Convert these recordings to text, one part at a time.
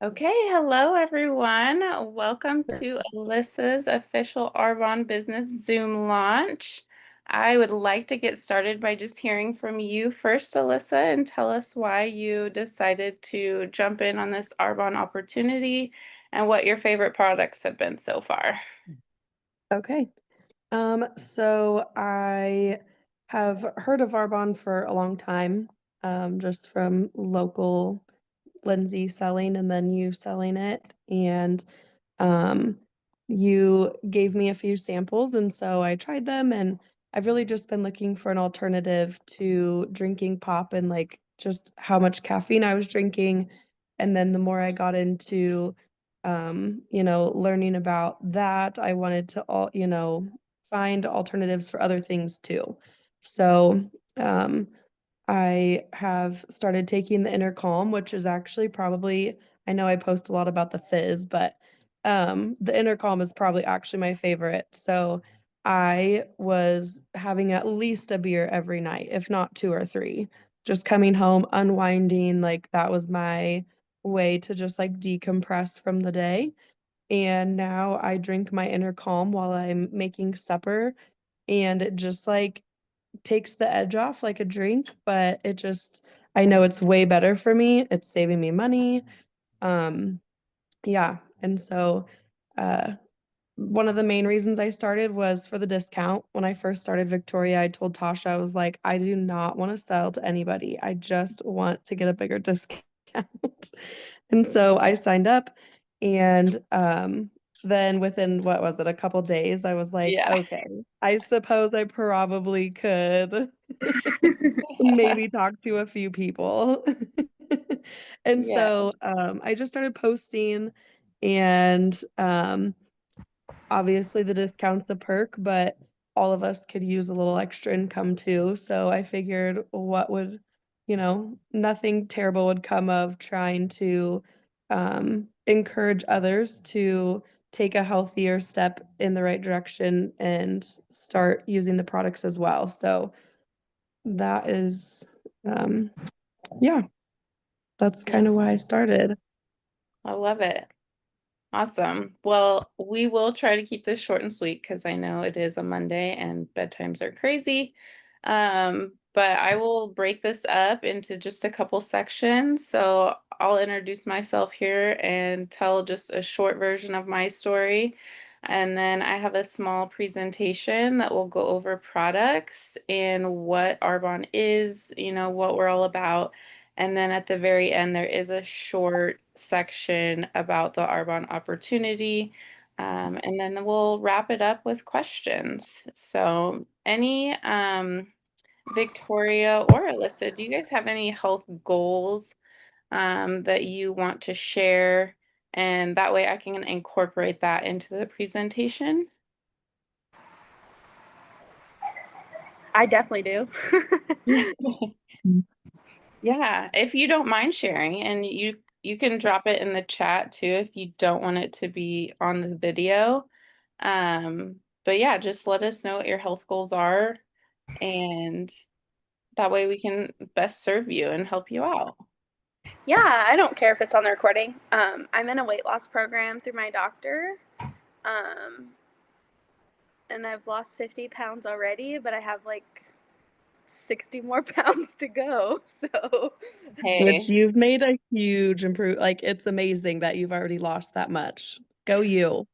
Okay, hello everyone. Welcome to Alyssa's official Arbonne Business Zoom launch. I would like to get started by just hearing from you first, Alyssa, and tell us why you decided to jump in on this Arbonne opportunity and what your favorite products have been so far. Okay. So I have heard of Arbonne for a long time, just from local Lindsay selling and then you selling it. And um, you gave me a few samples, and so I tried them, and I've really just been looking for an alternative to drinking pop and like just how much caffeine I was drinking. And then the more I got into learning about that, I wanted to find alternatives for other things too. So, um, I have started taking the Inner Calm, which is actually probably, I know I post a lot about the fizz, but the Inner Calm is probably actually my favorite. So I was having at least a beer every night, if not two or three. Just coming home, unwinding, like that was my way to just like decompress from the day. And now I drink my Inner Calm while I'm making supper, and it just like takes the edge off like a drink, but I know it's way better for me. It's saving me money. Um, yeah. And so uh one of the main reasons I started was for the discount. When I first started Victoria, I told Tasha, I was like, I do not want to sell to anybody. I just want to get a bigger discount. And so I signed up, and then within, what was it, a couple days, I was like, Yeah. okay, I suppose I probably could maybe talk to a few people. And Yeah. so I just started posting, and obviously the discount's a perk, but all of us could use a little extra income too. So I figured nothing terrible would come of trying to encourage others to take a healthier step in the right direction and start using the products as well. So that is, um, yeah, that's Yeah. kind of why I started. I love it. Awesome. Well, we will try to keep this short and sweet because I know it is a Monday and bedtimes are crazy. But I will break this up into just a couple sections. So I'll introduce myself here and tell just a short version of my story. And then I have a small presentation that will go over products and what Arbonne is, what we're all about. And then at the very end, there is a short section about the Arbonne opportunity. And then we'll wrap it up with questions. So, Victoria or Alyssa, do you guys have any health goals that you want to share? And that way I can incorporate that into the presentation. I definitely do. Yeah, if you don't mind sharing, and you can drop it in the chat too if you don't want it to be on the video. But yeah, just let us know what your health goals are, and that way we can best serve you and help you out. Yeah, I don't care if it's on the recording. I'm in a weight loss program through my doctor, um, and I've lost 50 pounds already, but I have like 60 more pounds to go. So, Which Hey, you've made a huge improve. Like, it's amazing that you've already lost that much. Go you.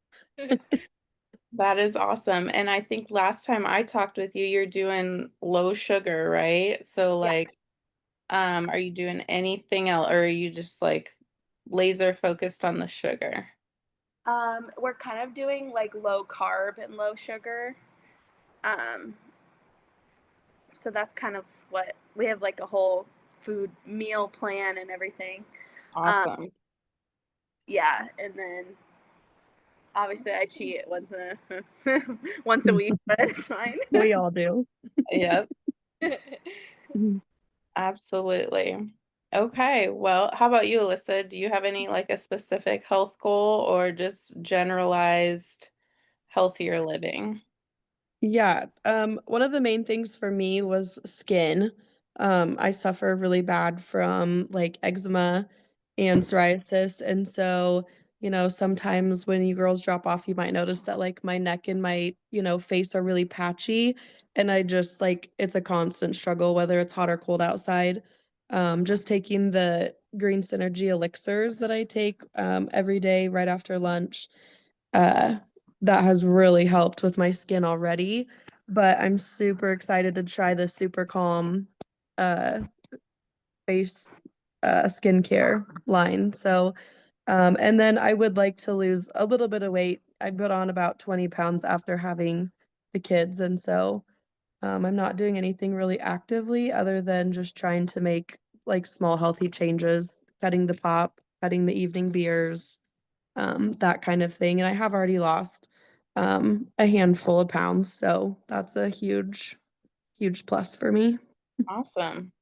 that is awesome. And I think last time I talked with you, you're doing low sugar, right? So yeah. like, are you doing anything else, or are you just like laser focused on the sugar? We're kind of doing like low carb and low sugar. Um, so that's kind of what we have, like a whole food meal plan and everything. Um, Awesome. yeah, and then obviously I cheat once a once a week, but it's fine. We all do. Yep, Mhm. absolutely. Okay, well, how about you, Alyssa? Do you have any like a specific health goal or just generalized healthier living? Yeah, one of the main things for me was skin. I suffer really bad from like eczema, and psoriasis. And so, sometimes when you girls drop off, you might notice that like my neck and my, face are really patchy. And I just like it's a constant struggle, whether it's hot or cold outside. Just taking the green synergy elixirs that I take every day right after lunch. Uh, that has really helped with my skin already. But I'm super excited to try the super calm uh face skincare line. So, and then I would like to lose a little bit of weight. I put on about 20 pounds after having the kids. And so, I'm not doing anything really actively other than just trying to make like small healthy changes, cutting the pop, cutting the evening beers, that kind of thing. And I have already lost a handful of pounds. So that's a huge, huge plus for me. Awesome.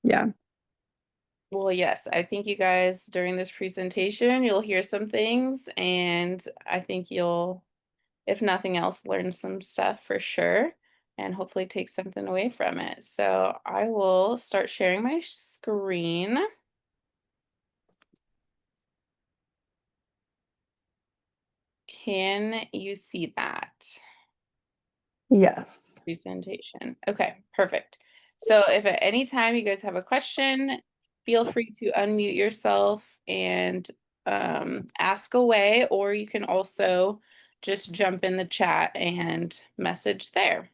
Yeah. Well, yes, I think you guys during this presentation, you'll hear some things, and I think you'll, if nothing else, learn some stuff for sure, and hopefully take something away from it. So I will start sharing my screen. Can you see that Yes. presentation? Okay, perfect. So if at any time you guys have a question, feel free to unmute yourself and ask away, or you can also just jump in the chat and message there.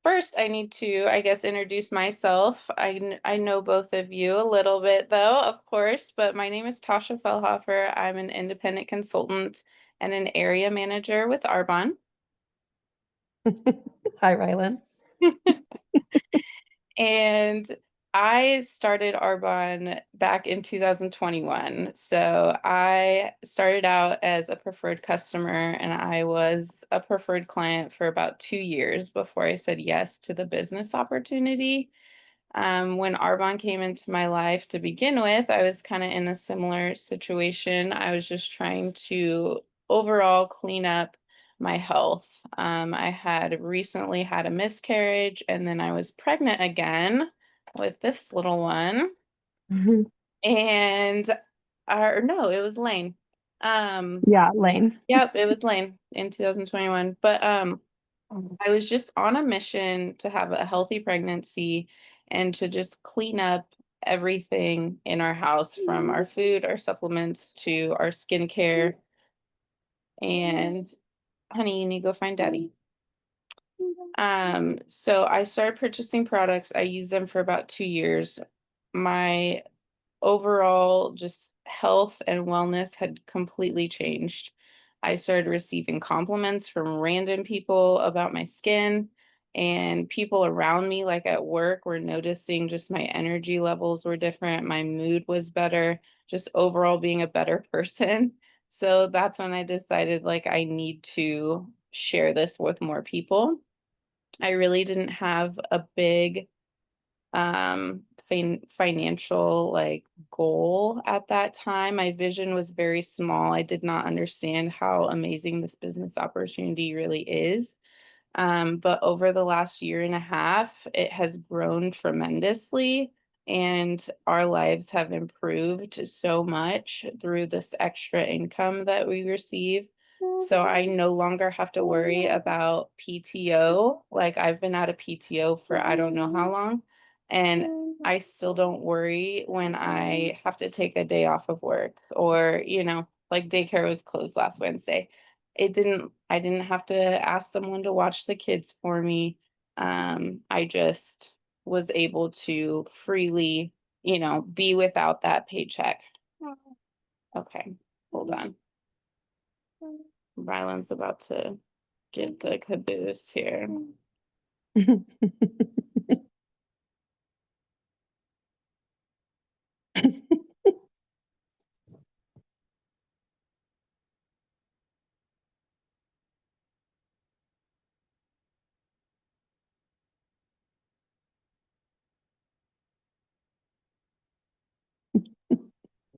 First, I need to, I guess, introduce myself. I know both of you a little bit, though, of course, but my name is Tasha Fellhofer. I'm an independent consultant and an area manager with Arbonne. Hi, Rylan. And I started Arbonne back in 2021. So I started out as a preferred customer and I was a preferred client for about 2 years before I said yes to the business opportunity. When Arbonne came into my life to begin with, I was kind of in a similar situation. I was just trying to overall clean up my health. I had recently had a miscarriage and then I was pregnant again with this little one. Mhm. And, or no, it was Lane. Yeah, Lane. Yep, it was Lane in 2021. But I was just on a mission to have a healthy pregnancy and to just clean up everything in our house from our food, our supplements to our skincare. And honey, you need to go find daddy. So I started purchasing products. I used them for about 2 years. My overall just health and wellness had completely changed. I started receiving compliments from random people about my skin, and people around me, like at work, were noticing just my energy levels were different. My mood was better, just overall being a better person. So that's when I decided like I need to share this with more people. I really didn't have a big financial like goal at that time. My vision was very small. I did not understand how amazing this business opportunity really is. But over the last year and a half, it has grown tremendously, and our lives have improved so much through this extra income that we receive. So I no longer have to worry about PTO. Like I've been out of PTO for I don't know how long, and I still don't worry when I have to take a day off of work or, like daycare was closed last Wednesday. I didn't have to ask someone to watch the kids for me. I just was able to freely, be without that paycheck. Okay, hold on. Rylan's about to get the caboose here.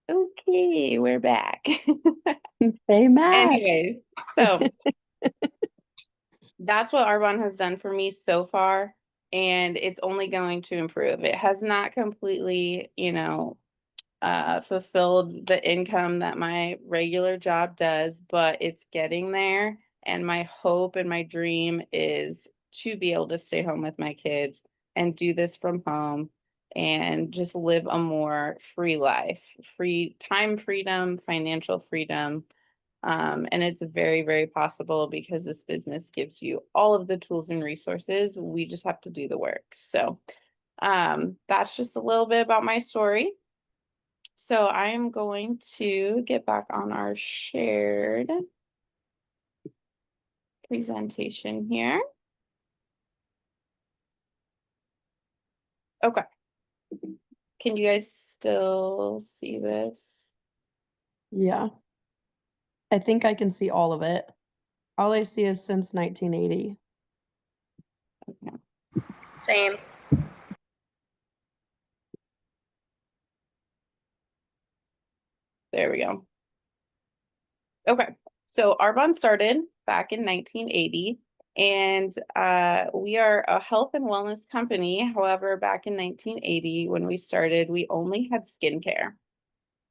Okay, we're back. Hey, Matt. Anyways, so that's what Arbonne has done for me so far. and it's only going to improve. It has not completely, fulfilled the income that my regular job does, but it's getting there. And my hope and my dream is to be able to stay home with my kids and do this from home and just live a more free life, free time freedom, financial freedom. And it's very, very possible because this business gives you all of the tools and resources. We just have to do the work. So that's just a little bit about my story. So I am going to get back on our shared presentation here. Okay. Can you guys still see this? Yeah. I think I can see all of it. All I see is since 1980. Okay. Same. There we go. Okay. So Arbonne started back in 1980, and we are a health and wellness company. However, back in 1980, when we started, we only had skincare.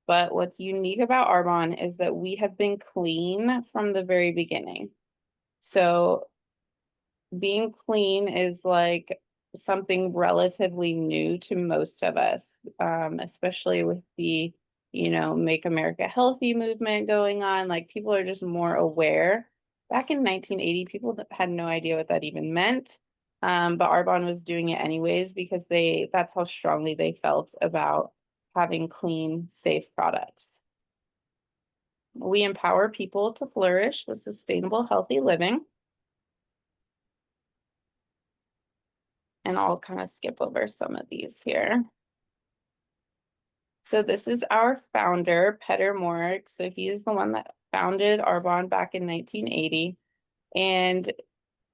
But what's unique about Arbonne is that we have been clean from the very beginning. So being clean is like something relatively new to most of us, especially with the, Make America Healthy movement going on. Like people are just more aware. Back in 1980, people had no idea what that even meant. But Arbonne was doing it anyways because that's how strongly they felt about having clean, safe products. We empower people to flourish with sustainable, healthy living. And I'll kind of skip over some of these here. So this is our founder, Peter Morik. So he is the one that founded Arbonne back in 1980. And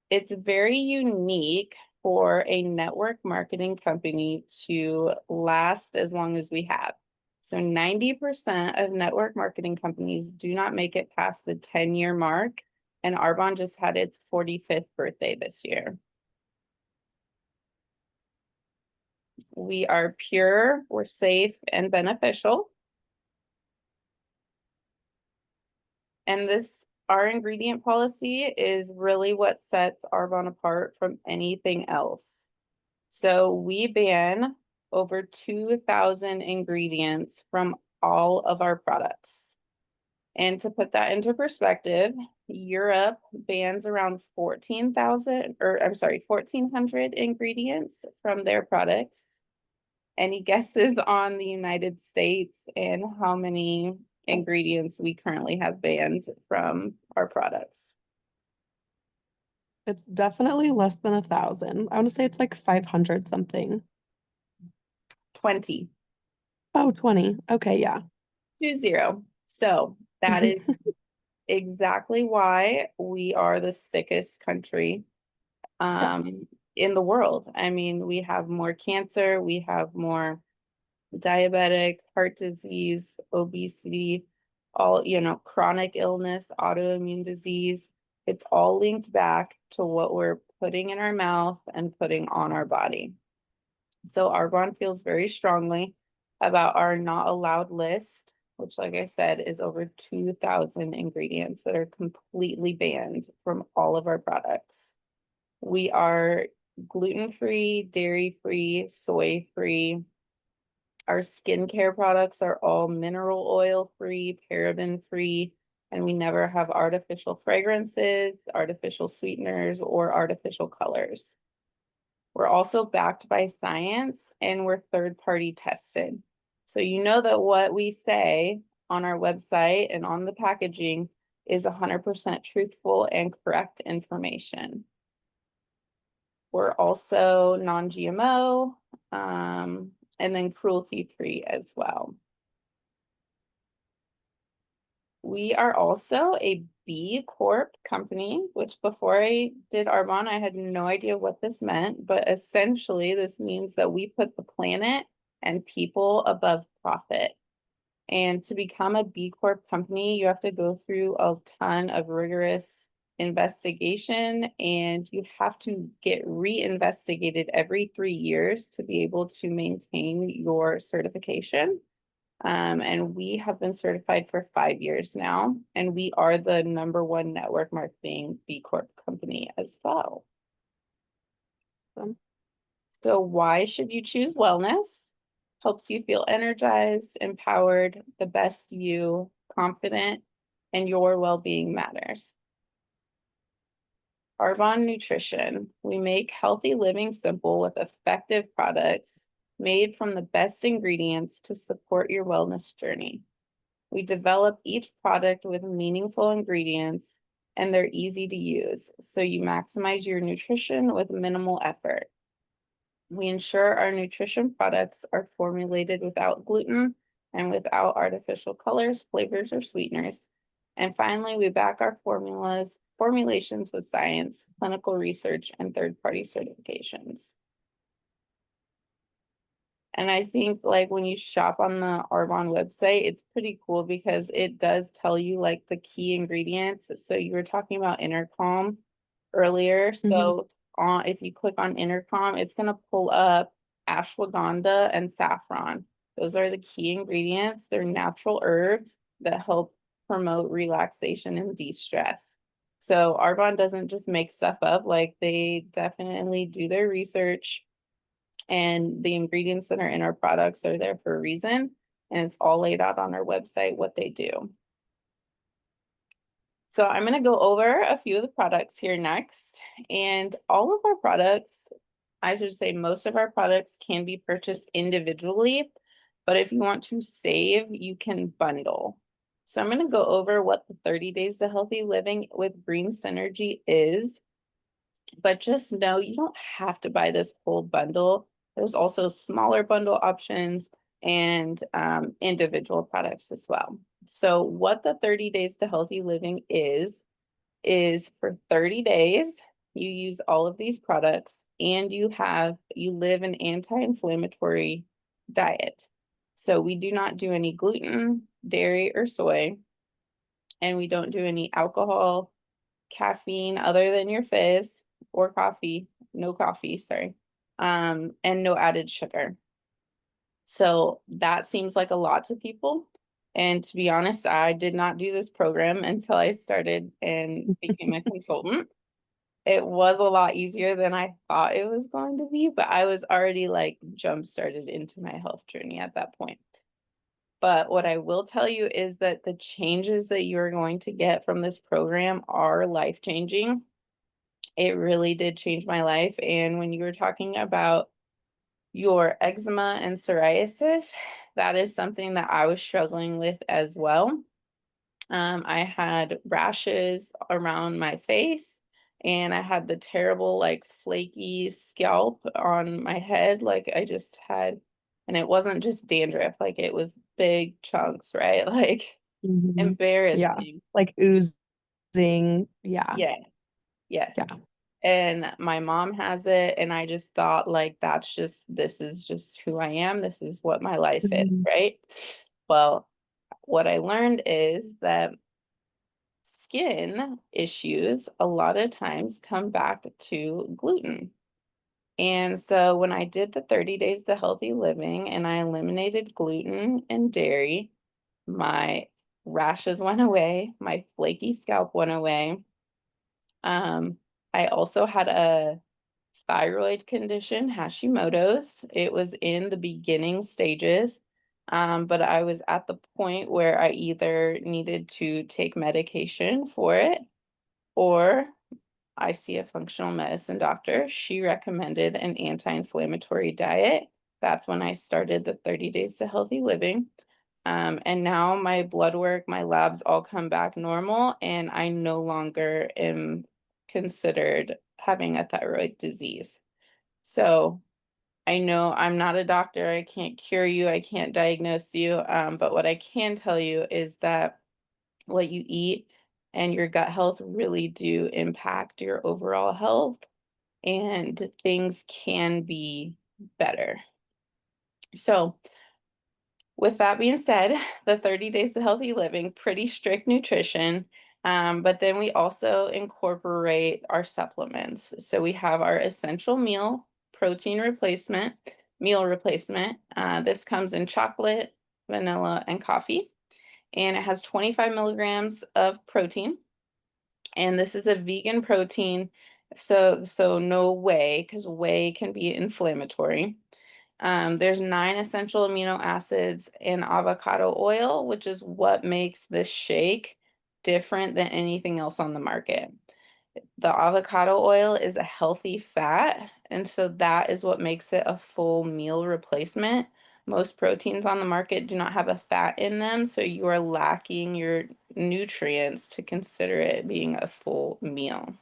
it's very unique for a network marketing company to last as long as we have. So 90% of network marketing companies do not make it past the 10-year mark. And Arbonne just had its 45th birthday this year. We are pure, we're safe and beneficial. And our ingredient policy is really what sets Arbonne apart from anything else. So we ban over 2,000 ingredients from all of our products. And to put that into perspective, Europe bans around 1,400 ingredients from their products. Any guesses on the United States and how many ingredients we currently have banned from our products? It's definitely less than 1,000. I want to say it's like 500 something. 20. Oh, 20. Okay, yeah. 20. So that is exactly why we are the sickest country in the world. I mean, we have more cancer, we have more diabetic, heart disease, obesity, all, chronic illness, autoimmune disease. It's all linked back to what we're putting in our mouth and putting on our body. So Arbonne feels very strongly about our not allowed list, which, like I said, is over 2,000 ingredients that are completely banned from all of our products. We are gluten-free, dairy-free, soy-free. Our skincare products are all mineral oil-free, paraben-free, and we never have artificial fragrances, artificial sweeteners, or artificial colors. We're also backed by science and we're third-party tested. So you know that what we say on our website and on the packaging is 100% truthful and correct information. We're also non-GMO and then cruelty-free as well. We are also a B Corp company, which before I did Arbonne, I had no idea what this meant, but essentially this means that we put the planet and people above profit. And to become a B Corp company, you have to go through a ton of rigorous investigation, and you have to get re-investigated every 3 years to be able to maintain your certification. And we have been certified for 5 years now, and we are the #1 network marketing B Corp company as well. So why should you choose wellness? Helps you feel energized, empowered, the best you, confident, and your well-being matters. Arbonne Nutrition. We make healthy living simple with effective products made from the best ingredients to support your wellness journey. We develop each product with meaningful ingredients, and they're easy to use, so you maximize your nutrition with minimal effort. We ensure our nutrition products are formulated without gluten and without artificial colors, flavors, or sweeteners. And finally, we back our formulations with science, clinical research, and third-party certifications. And I think like when you shop on the Arbonne website, it's pretty cool because it does tell you like the key ingredients. So you were talking about intercom earlier. So if you click on intercom, it's going to pull up ashwagandha and saffron. Those are the key ingredients. They're natural herbs that help promote relaxation and de-stress. So Arbonne doesn't just make stuff up, like they definitely do their research, and the ingredients that are in our products are there for a reason, and it's all laid out on our website what they do. So I'm going to go over a few of the products here next, and all of our products, I should say most of our products can be purchased individually, but if you want to save, you can bundle. So I'm going to go over what the 30 Days to Healthy Living with Green Synergy is, but just know you don't have to buy this whole bundle. There's also smaller bundle options and individual products as well. So what the 30 Days to Healthy Living is for 30 days, you use all of these products and you live an anti-inflammatory diet. So we do not do any gluten, dairy, or soy, and we don't do any alcohol, caffeine other than your fizz or coffee, no coffee, sorry, and no added sugar. So that seems like a lot to people. And to be honest, I did not do this program until I started and became a consultant. It was a lot easier than I thought it was going to be, but I was already like jump started into my health journey at that point. But what I will tell you is that the changes that you're going to get from this program are life-changing. It really did change my life. And when you were talking about your eczema and psoriasis, that is something that I was struggling with as well. I had rashes around my face, and I had the terrible, like, flaky scalp on my head. Like, I just had, and it wasn't just dandruff, like, it was big chunks, right? Like, Yeah, embarrassing. like oozing. Yeah, Yeah, yes. yeah. And my mom has it, and I just thought, like, this is just who I am. This is what my life is, right? Well, what I learned is that skin issues a lot of times come back to gluten. And so when I did the 30 Days to Healthy Living and I eliminated gluten and dairy, my rashes went away, my flaky scalp went away. I also had a thyroid condition, Hashimoto's. It was in the beginning stages, but I was at the point where I either needed to take medication for it, or I see a functional medicine doctor. She recommended an anti-inflammatory diet. That's when I started the 30 Days to Healthy Living. And now my blood work, my labs all come back normal, and I no longer am considered having a thyroid disease. So I know I'm not a doctor. I can't cure you. I can't diagnose you. But what I can tell you is that what you eat and your gut health really do impact your overall health, and things can be better. So with that being said, the 30 Days to Healthy Living, pretty strict nutrition. But then we also incorporate our supplements. So we have our essential meal protein replacement, meal replacement. This comes in chocolate, vanilla, and coffee, and it has 25 milligrams of protein. And this is a vegan protein, so no whey, because whey can be inflammatory. There's 9 essential amino acids in avocado oil, which is what makes this shake different than anything else on the market. The avocado oil is a healthy fat, and so that is what makes it a full meal replacement. Most proteins on the market do not have a fat in them, so you are lacking your nutrients to consider it being a full meal.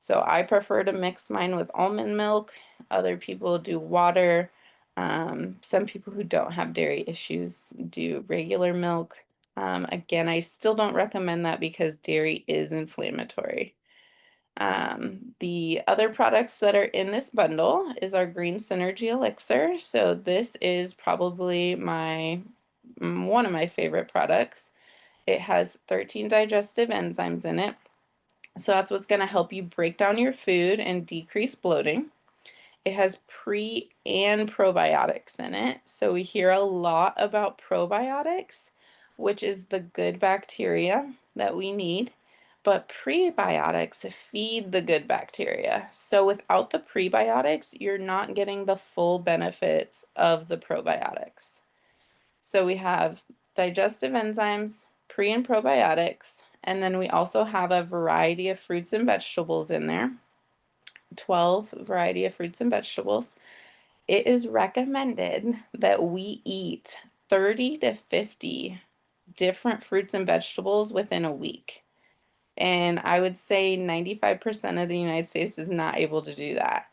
So I prefer to mix mine with almond milk. Other people do water. Some people who don't have dairy issues do regular milk. Again, I still don't recommend that because dairy is inflammatory. The other products that are in this bundle is our Green Synergy Elixir. So this is probably one of my favorite products. It has 13 digestive enzymes in it. So that's what's going to help you break down your food and decrease bloating. It has pre and probiotics in it. So we hear a lot about probiotics, which is the good bacteria that we need. But prebiotics feed the good bacteria. So without the prebiotics, you're not getting the full benefits of the probiotics. So we have digestive enzymes, pre and probiotics, and then we also have a variety of fruits and vegetables in there. 12 variety of fruits and vegetables. It is recommended that we eat 30 to 50 different fruits and vegetables within a week. And I would say 95% of the United States is not able to do that.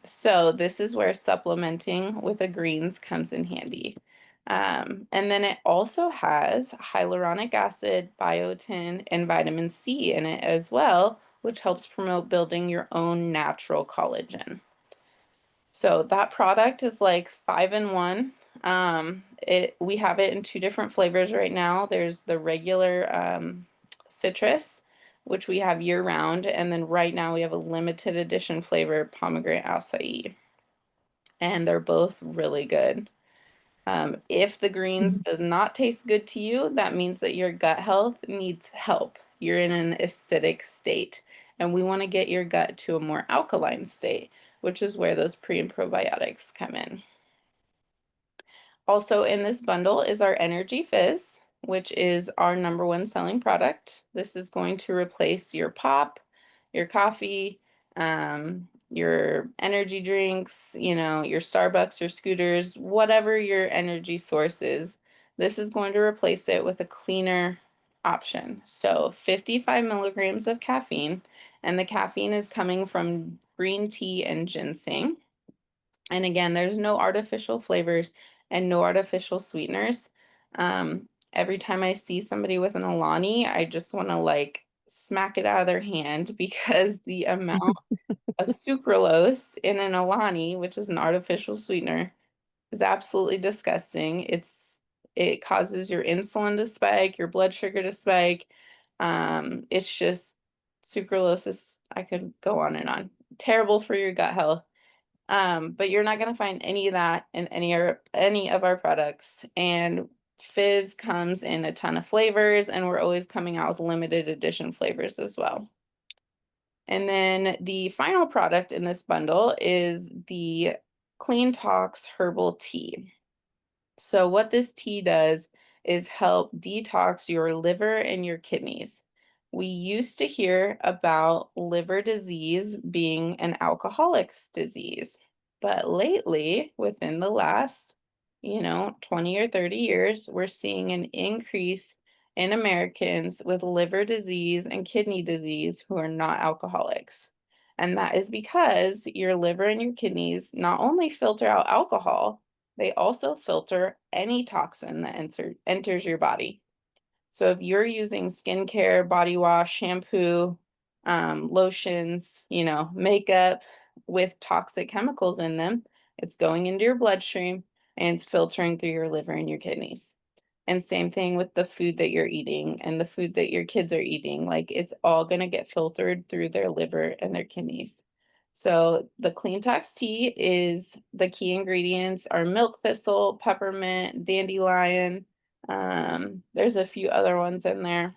So this is where supplementing with the greens comes in handy. And then it also has hyaluronic acid, biotin, and vitamin C in it as well, which helps promote building your own natural collagen. So that product is like 5-in-1. We have it in 2 different flavors right now. There's the regular citrus, which we have year round, and then right now we have a limited edition flavor, pomegranate acai. And they're both really good. If the greens does not taste good to you, that means that your gut health needs help. You're in an acidic state, and we want to get your gut to a more alkaline state, which is where those pre and probiotics come in. Also in this bundle is our Energy Fizz, which is our #1 selling product. This is going to replace your pop, your coffee, your energy drinks, your Starbucks, your scooters, whatever your energy source is. This is going to replace it with a cleaner option. So 55 milligrams of caffeine, and the caffeine is coming from green tea and ginseng. And again, there's no artificial flavors and no artificial sweeteners. Every time I see somebody with an Alani, I just want to like smack it out of their hand because the amount of sucralose in an Alani, which is an artificial sweetener, is absolutely disgusting. It causes your insulin to spike, your blood sugar to spike. It's just sucralose is, I could go on and on. Terrible for your gut health. But you're not going to find any of that in any of our products. And Fizz comes in a ton of flavors, and we're always coming out with limited edition flavors as well. And then the final product in this bundle is the Clean Tox Herbal Tea. So what this tea does is help detox your liver and your kidneys. We used to hear about liver disease being an alcoholic's disease, but lately, within the last, 20 or 30 years, we're seeing an increase in Americans with liver disease and kidney disease who are not alcoholics. And that is because your liver and your kidneys not only filter out alcohol, they also filter any toxin that enters your body. So if you're using skincare, body wash, shampoo, lotions, makeup with toxic chemicals in them, it's going into your bloodstream and it's filtering through your liver and your kidneys. And same thing with the food that you're eating and the food that your kids are eating. Like it's all going to get filtered through their liver and their kidneys. So the clean tox tea is the key ingredients are milk thistle, peppermint, dandelion. There's a few other ones in there.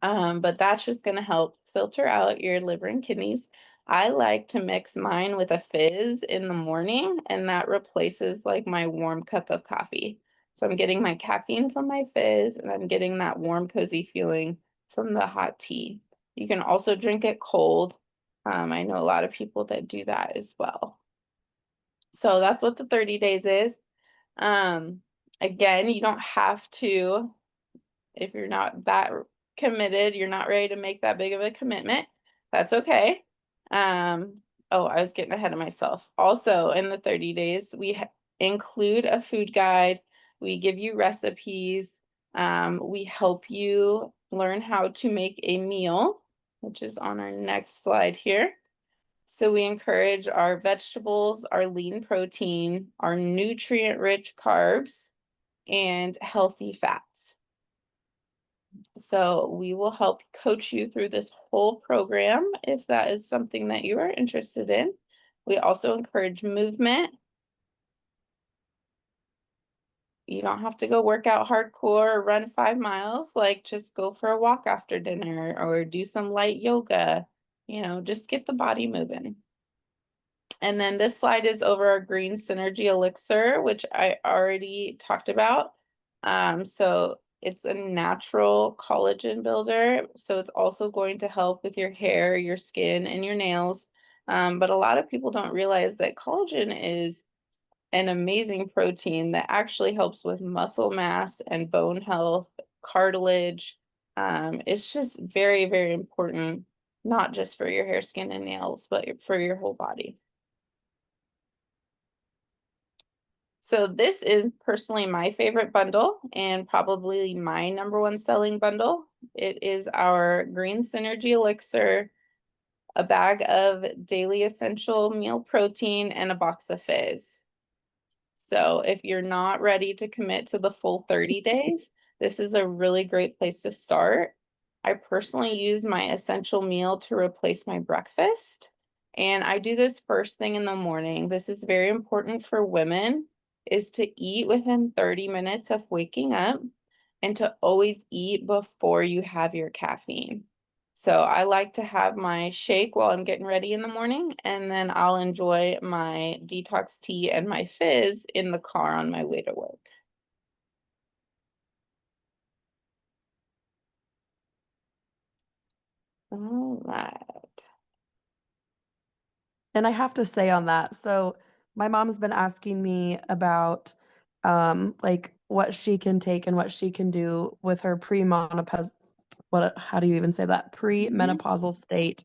But that's just going to help filter out your liver and kidneys. I like to mix mine with a fizz in the morning, and that replaces like my warm cup of coffee. So I'm getting my caffeine from my fizz, and I'm getting that warm, cozy feeling from the hot tea. You can also drink it cold. I know a lot of people that do that as well. So that's what the 30 days is. Um, Again, you don't have to, if you're not that committed, you're not ready to make that big of a commitment, that's okay. Oh, I was getting ahead of myself. Also, in the 30 days, we include a food guide. We give you recipes. We help you learn how to make a meal, which is on our next slide here. So we encourage our vegetables, our lean protein, our nutrient-rich carbs, and healthy fats. So we will help coach you through this whole program if that is something that you are interested in. We also encourage movement. You don't have to go work out hardcore or run 5 miles, like just go for a walk after dinner or do some light yoga, just get the body moving. And then this slide is over our green synergy elixir, which I already talked about. So it's a natural collagen builder. So it's also going to help with your hair, your skin, and your nails. But a lot of people don't realize that collagen is an amazing protein that actually helps with muscle mass and bone health, cartilage. It's just very, very important, not just for your hair, skin, and nails, but for your whole body. So this is personally my favorite bundle and probably my #1 selling bundle. It is our Green Synergy Elixir, a bag of daily essential meal protein, and a box of fizz. So if you're not ready to commit to the full 30 days, this is a really great place to start. I personally use my essential meal to replace my breakfast, and I do this first thing in the morning. This is very important for women, is to eat within 30 minutes of waking up and to always eat before you have your caffeine. So I like to have my shake while I'm getting ready in the morning, and then I'll enjoy my detox tea and my fizz in the car on my way to work. All right. And I have to say on that, so my mom's been asking me about like what she can take and what she can do with her premenopause, how do you even say that? Premenopausal state.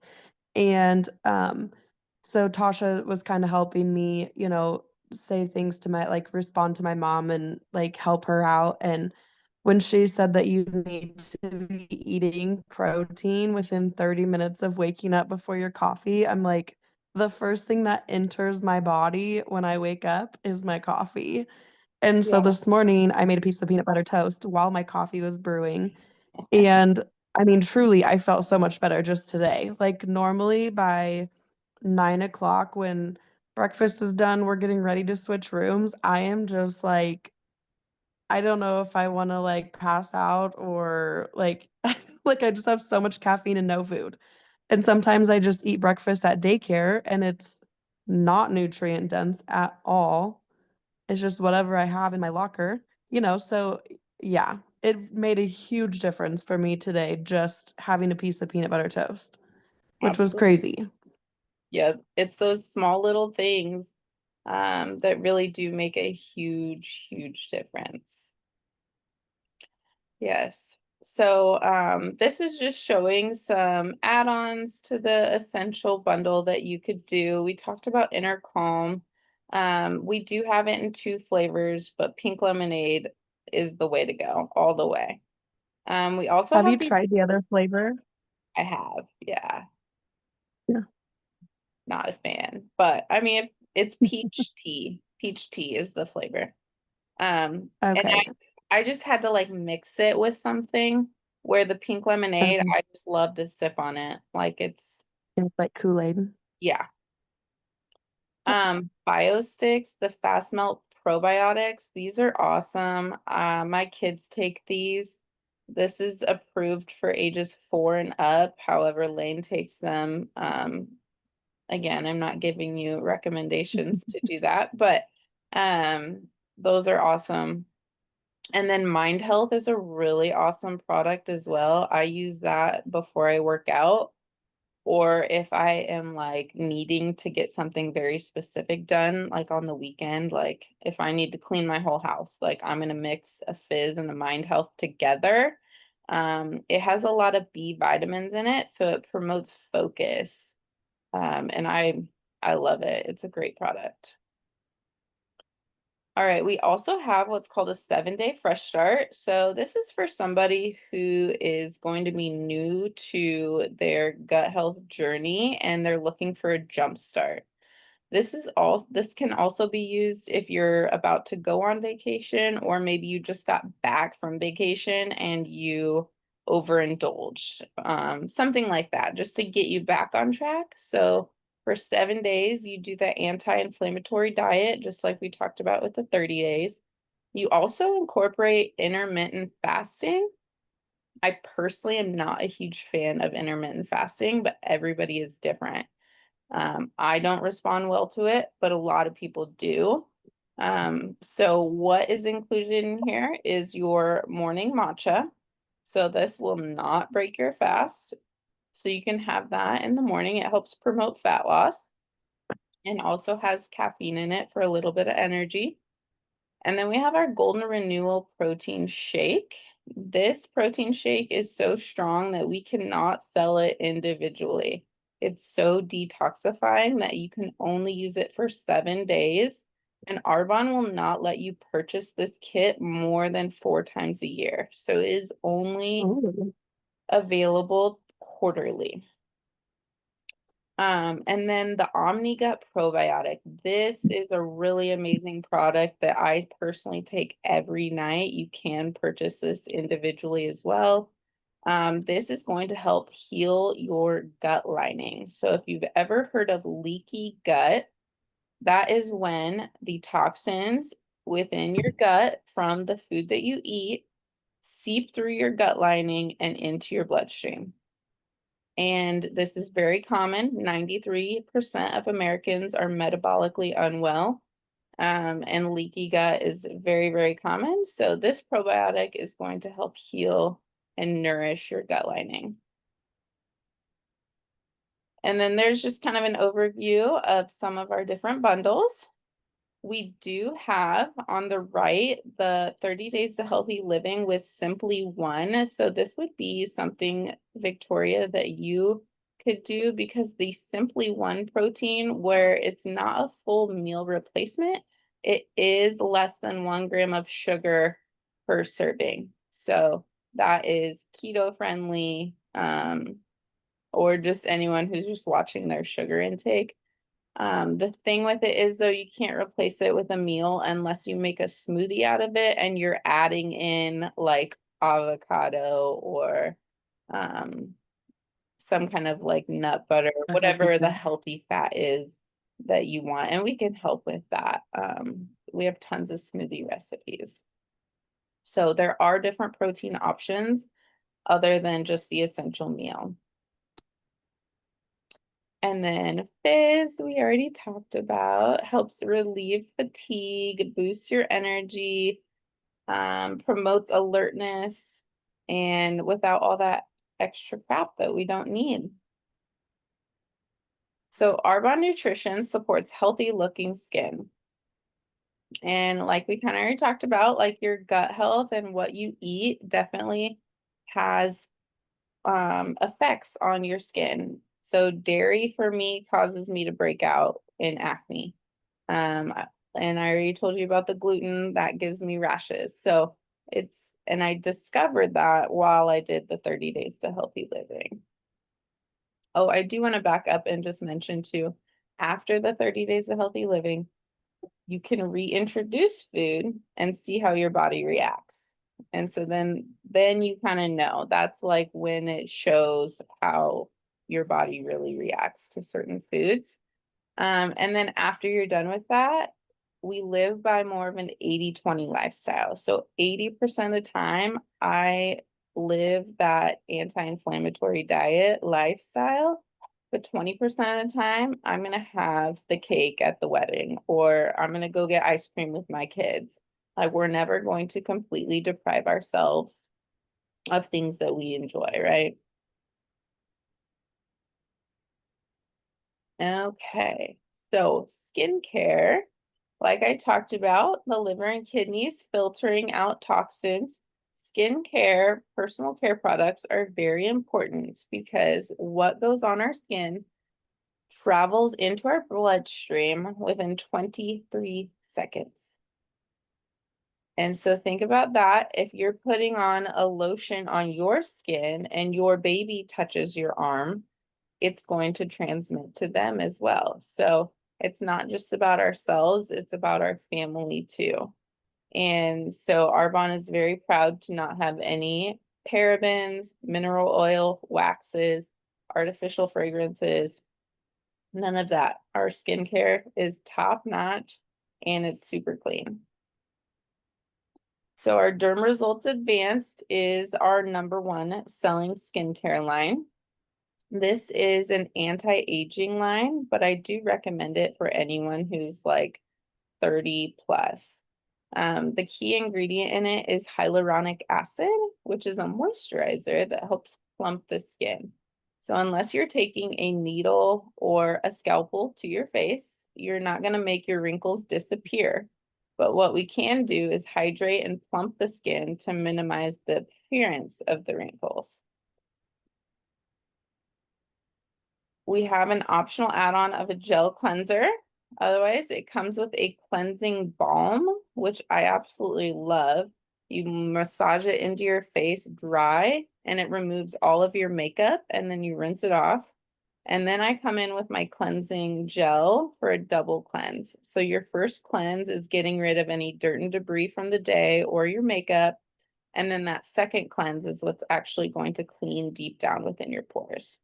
And so Tasha was kind of helping me, say things to like respond to my mom and like help her out. And when she said that you need to be eating protein within 30 minutes of waking up before your coffee, I'm like, the first thing that enters my body when I wake up is my coffee. And so Yeah. this morning I made a piece of peanut butter toast while my coffee was brewing. And I mean, truly, I felt so much better just today. Like normally by 9 o'clock when breakfast is done, we're getting ready to switch rooms. I am just like, I don't know if I want to like pass out or like, like I just have so much caffeine and no food. And sometimes I just eat breakfast at daycare and it's not nutrient dense at all. It's just whatever I have in my locker, so yeah, it made a huge difference for me today just having a piece of peanut butter toast, which was Absolutely. crazy. Yep. It's those small little things that really do make a huge, huge difference. Yes. So this is just showing some add-ons to the essential bundle that you could do. We talked about Inner Calm. We do have it in 2 flavors, but pink lemonade is the way to go, all the way. We also Have you have these, tried the other flavor? I have, yeah, Yeah. not a fan, but I mean, if it's peach tea. Peach tea is the flavor. And Okay. I just had to like mix it with something where the pink lemonade, I just love to sip on it. Like it's, It's like Kool-Aid. yeah. BioSticks, the fast melt probiotics, these are awesome. My kids take these. This is approved for ages 4 and up. However, Lane takes them. Again, I'm not giving you recommendations to do that, but those are awesome. And then Mind Health is a really awesome product as well. I use that before I work out, or if I am like needing to get something very specific done, like on the weekend, like if I need to clean my whole house, like I'm gonna mix a fizz and a Mind Health together. It has a lot of B vitamins in it, so it promotes focus. And I love it. It's a great product. All right, we also have what's called a 7-day fresh start. So this is for somebody who is going to be new to their gut health journey and they're looking for a jump start. This can also be used if you're about to go on vacation, or maybe you just got back from vacation and you overindulged. Something like that, just to get you back on track. So for 7 days, you do the anti-inflammatory diet, just like we talked about with the 30 days. You also incorporate intermittent fasting. I personally am not a huge fan of intermittent fasting, but everybody is different. I don't respond well to it, but a lot of people do. So what is included in here is your morning matcha. So this will not break your fast. So you can have that in the morning. It helps promote fat loss and also has caffeine in it for a little bit of energy. And then we have our Golden Renewal protein shake. This protein shake is so strong that we cannot sell it individually. It's so detoxifying that you can only use it for 7 days. And Arbonne will not let you purchase this kit more than 4 times a year. So it is only available quarterly. And then the OmniGut probiotic. This is a really amazing product that I personally take every night. You can purchase this individually as well. This is going to help heal your gut lining. So if you've ever heard of leaky gut, that is when the toxins within your gut from the food that you eat seep through your gut lining and into your bloodstream. And this is very common. 93% of Americans are metabolically unwell. And leaky gut is very, very common. So this probiotic is going to help heal and nourish your gut lining. And then there's just kind of an overview of some of our different bundles. We do have on the right the 30 Days to Healthy Living with Simply One. So this would be something, Victoria, that you could do, because the Simply One protein, where it's not a full meal replacement, it is less than 1 gram of sugar per serving. So that is keto friendly, or just anyone who's just watching their sugar intake. The thing with it is, though, you can't replace it with a meal unless you make a smoothie out of it and you're adding in like avocado or some kind of like nut butter, whatever the healthy fat is that you want. And we can help with that. We have tons of smoothie recipes. So there are different protein options other than just the essential meal. And then fizz, we already talked about, helps relieve fatigue, boosts your energy, promotes alertness, and without all that extra crap that we don't need. So Arbonne Nutrition supports healthy looking skin. And like we kind of already talked about, like your gut health and what you eat definitely has effects on your skin. So dairy for me causes me to break out in acne. And I already told you about the gluten that gives me rashes. So and I discovered that while I did the 30 Days to Healthy Living. Oh, I do want to back up and just mention too, after the 30 Days of Healthy Living, you can reintroduce food and see how your body reacts. And so then you kind of know. That's like when it shows how your body really reacts to certain foods. And then after you're done with that, we live by more of an 80-20 lifestyle. So 80% of the time, I live that anti-inflammatory diet lifestyle. But 20% of the time, I'm going to have the cake at the wedding, or I'm going to go get ice cream with my kids. Like, we're never going to completely deprive ourselves of things that we enjoy, right? Okay, so skincare, like I talked about, the liver and kidneys filtering out toxins. Skincare, personal care products are very important because what goes on our skin travels into our bloodstream within 23 seconds. And so think about that. If you're putting on a lotion on your skin and your baby touches your arm, it's going to transmit to them as well. So it's not just about ourselves, it's about our family too. And so Arbonne is very proud to not have any parabens, mineral oil, waxes, artificial fragrances, none of that. Our skincare is top notch and it's super clean. So our Derm Results Advanced is our #1 selling skincare line. This is an anti-aging line, but I do recommend it for anyone who's like 30 plus. The key ingredient in it is hyaluronic acid, which is a moisturizer that helps plump the skin. So unless you're taking a needle or a scalpel to your face, you're not going to make your wrinkles disappear. But what we can do is hydrate and plump the skin to minimize the appearance of the wrinkles. We have an optional add-on of a gel cleanser. Otherwise, it comes with a cleansing balm, which I absolutely love. You massage it into your face dry, and it removes all of your makeup, and then you rinse it off. And then I come in with my cleansing gel for a double cleanse. So your first cleanse is getting rid of any dirt and debris from the day or your makeup. And then that second cleanse is what's actually going to clean deep down within your pores.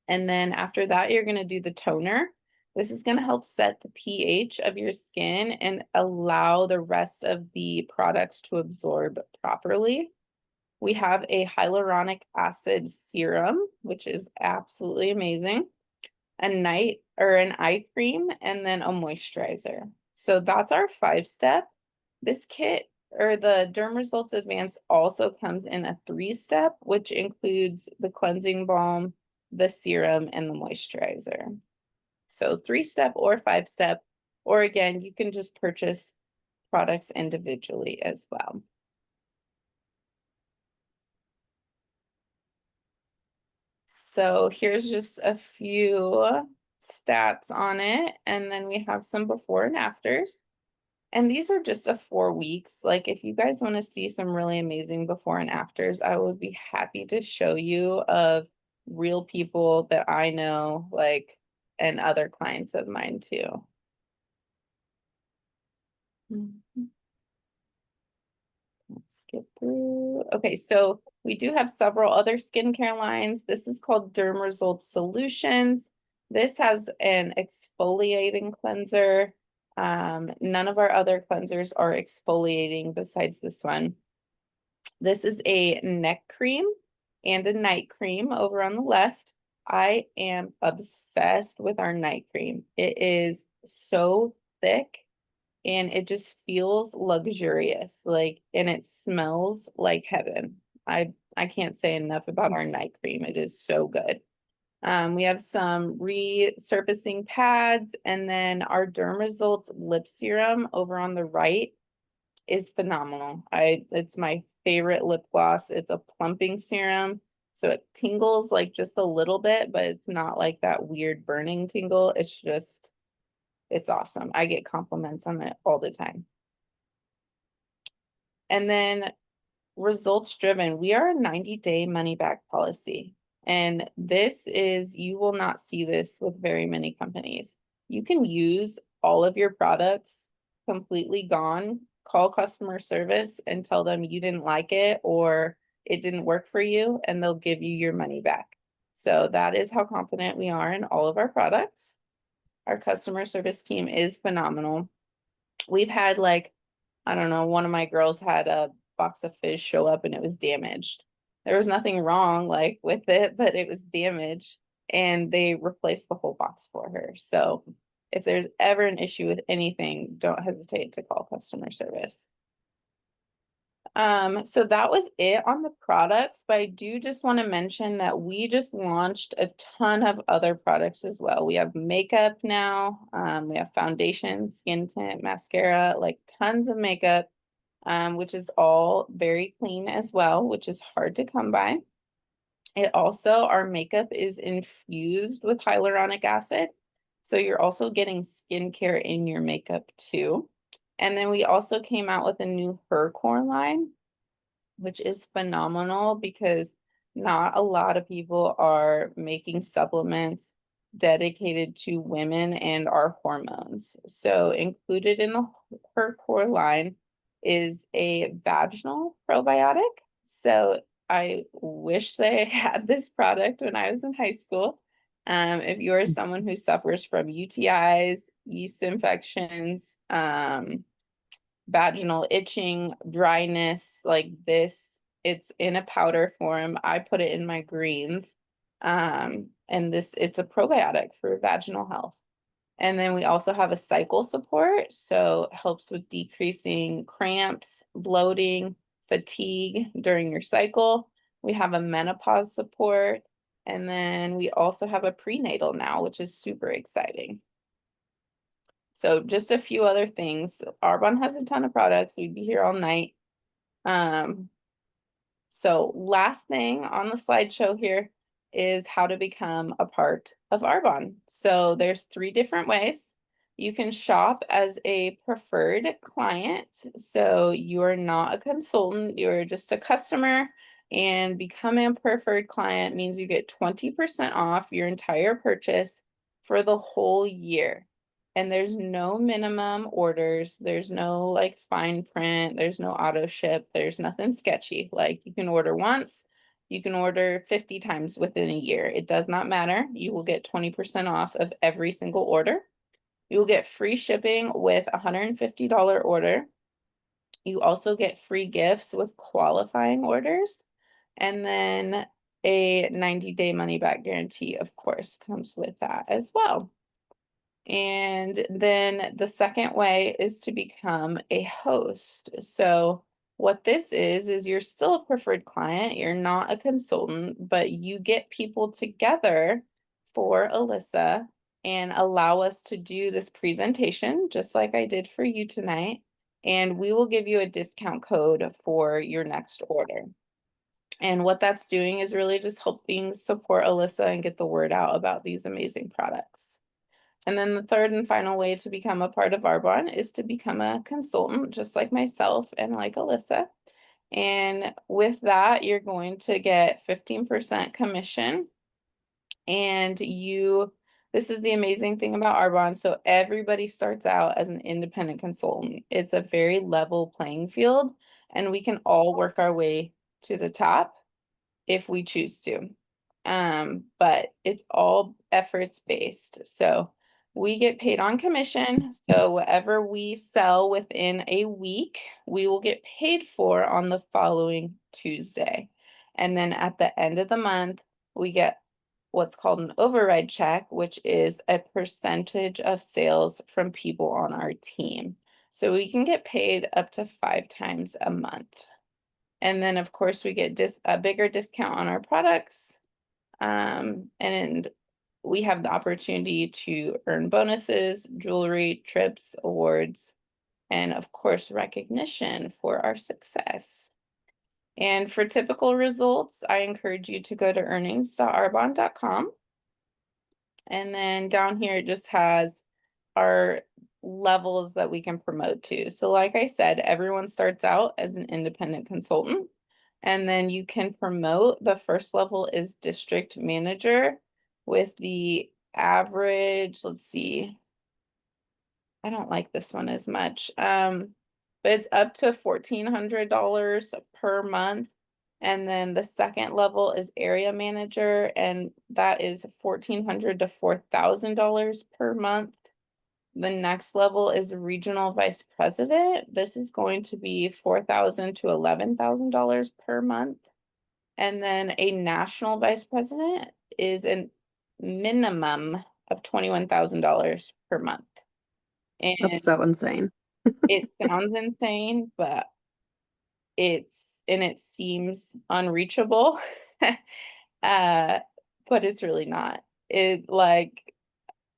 And then after that, you're going to do the toner. This is going to help set the pH of your skin and allow the rest of the products to absorb properly. We have a hyaluronic acid serum, which is absolutely amazing, a night or an eye cream, and then a moisturizer. So that's our 5-step. This kit or the Derm Results Advanced also comes in a 3-step, which includes the cleansing balm, the serum, and the moisturizer. So 3-step or 5-step, or again, you can just purchase products individually as well. So here's just a few stats on it, and then we have some before and afters. And these are just a 4 weeks. Like, if you guys want to see some really amazing before and afters, I would be happy to show you of real people that I know, like, and other clients of mine too. Let's skip through. Okay, so we do have several other skincare lines. This is called Derm Results Solutions. This has an exfoliating cleanser. None of our other cleansers are exfoliating besides this one. This is a neck cream and a night cream over on the left. I am obsessed with our night cream. It is so thick and it just feels luxurious, like, and it smells like heaven. I can't say enough about our night cream. It is so good. We have some resurfacing pads, and then our Derm Results lip serum over on the right is phenomenal. It's my favorite lip gloss. It's a plumping serum, so it tingles like just a little bit, but it's not like that weird burning tingle. It's awesome. I get compliments on it all the time. And then results driven. We are a 90-day money back policy. And this is, you will not see this with very many companies. You can use all of your products completely gone call customer service and tell them you didn't like it or it didn't work for you, and they'll give you your money back. So that is how confident we are in all of our products. Our customer service team is phenomenal. We've had like, I don't know, one of my girls had a box of fish show up and it was damaged. There was nothing wrong like with it, but it was damaged and they replaced the whole box for her. So if there's ever an issue with anything, don't hesitate to call customer service. So that was it on the products, but I do just want to mention that we just launched a ton of other products as well. We have makeup now, we have foundation, skin tint, mascara, like tons of makeup, which is all very clean as well, which is hard to come by. It also, our makeup is infused with hyaluronic acid. So you're also getting skincare in your makeup too. And then we also came out with a new hair core line, which is phenomenal because not a lot of people are making supplements dedicated to women and our hormones. So included in the her core line is a vaginal probiotic. So I wish they had this product when I was in high school. If you are someone who suffers from UTIs, yeast infections, vaginal itching, dryness, like this, it's in a powder form. I put it in my greens. And this, it's a probiotic for vaginal health. And then we also have a cycle support. So it helps with decreasing cramps, bloating, fatigue during your cycle. We have a menopause support. And then we also have a prenatal now, which is super exciting. So just a few other things. Arbonne has a ton of products. We'd be here all night. So last thing on the slideshow here is how to become a part of Arbonne. So there's 3 different ways. You can shop as a preferred client. So you are not a consultant, you're just a customer, and becoming a preferred client means you get 20% off your entire purchase for the whole year. And there's no minimum orders, there's no like fine print, there's no auto ship, there's nothing sketchy. Like you can order once, you can order 50 times within a year. It does not matter. You will get 20% off of every single order. You will get free shipping with a $150 order. You also get free gifts with qualifying orders. And then a 90-day money back guarantee, of course, comes with that as well. And then the second way is to become a host. So what this is you're still a preferred client, you're not a consultant, but you get people together for Alyssa and allow us to do this presentation, just like I did for you tonight. And we will give you a discount code for your next order. And what that's doing is really just helping support Alyssa and get the word out about these amazing products. And then the third and final way to become a part of Arbonne is to become a consultant, just like myself and like Alyssa. And with that, you're going to get 15% commission. And this is the amazing thing about Arbonne. So everybody starts out as an independent consultant. It's a very level playing field, and we can all work our way to the top if we choose to. But it's all efforts based. So we get paid on commission. So whatever we sell within a week, we will get paid for on the following Tuesday. And then at the end of the month, we get what's called an override check, which is a percentage of sales from people on our team. So we can get paid up to 5 times a month. And then of course we get a bigger discount on our products. And we have the opportunity to earn bonuses, jewelry, trips, awards, and of course, recognition for our success. And for typical results, I encourage you to go to earnings.arbonne.com. And then down here, it just has our levels that we can promote to. So like I said, everyone starts out as an independent consultant. And then you can promote. The first level is district manager with the average, let's see. I don't like this one as much. but it's up to $1,400 per month. And then the second level is area manager, and that is $1,400 to $4,000 per month. The next level is regional vice president. This is going to be $4,000 to $11,000 per month. And then a national vice president is a minimum of $21,000 per month. And That's so insane. it sounds insane, but it seems unreachable. But it's really not.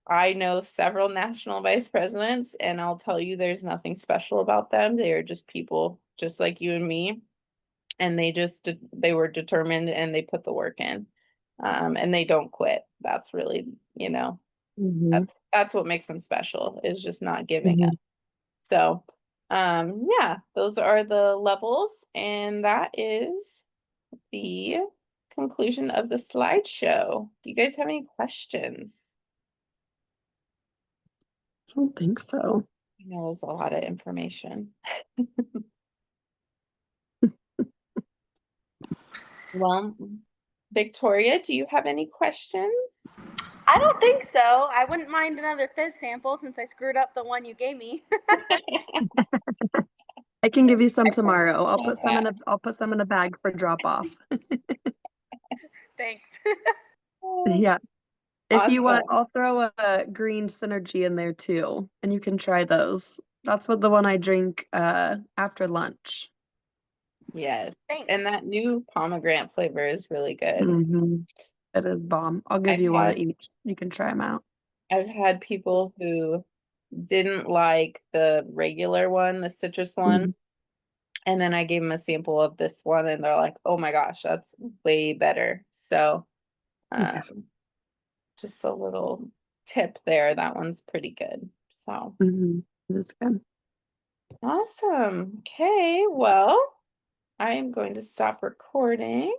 I know several national vice presidents, and I'll tell you there's nothing special about them. They are just people just like you and me. And they were determined and they put the work in. And they don't quit. That's really, Mhm, that's what makes them special, is just not giving up. mhm. So, yeah, those are the levels, and that is the conclusion of the slideshow. Do you guys have any questions? I don't think so. I know it's a lot of information. Well, Victoria, do you have any questions? I don't think so. I wouldn't mind another fizz sample since I screwed up the one you gave me. I can give you some tomorrow. Yeah. I'll put some in a bag for drop off. Thanks. Yeah. If you want, Awesome. I'll throw a green synergy in there too, and you can try those. That's what the one I drink after lunch. Yes. Thanks. And that new pomegranate flavor is really good. Mm-hmm. It is bomb. I'll give I've you one of had each. You can try them out. I've had people who didn't like the regular one, the citrus one, Mhm. and then I gave them a sample of this one and they're like, "Oh my gosh, that's way better." So, Yeah. just a little tip there. That one's pretty good. So, Mm-hmm. That's good. awesome. Okay, well, I am going to stop recording.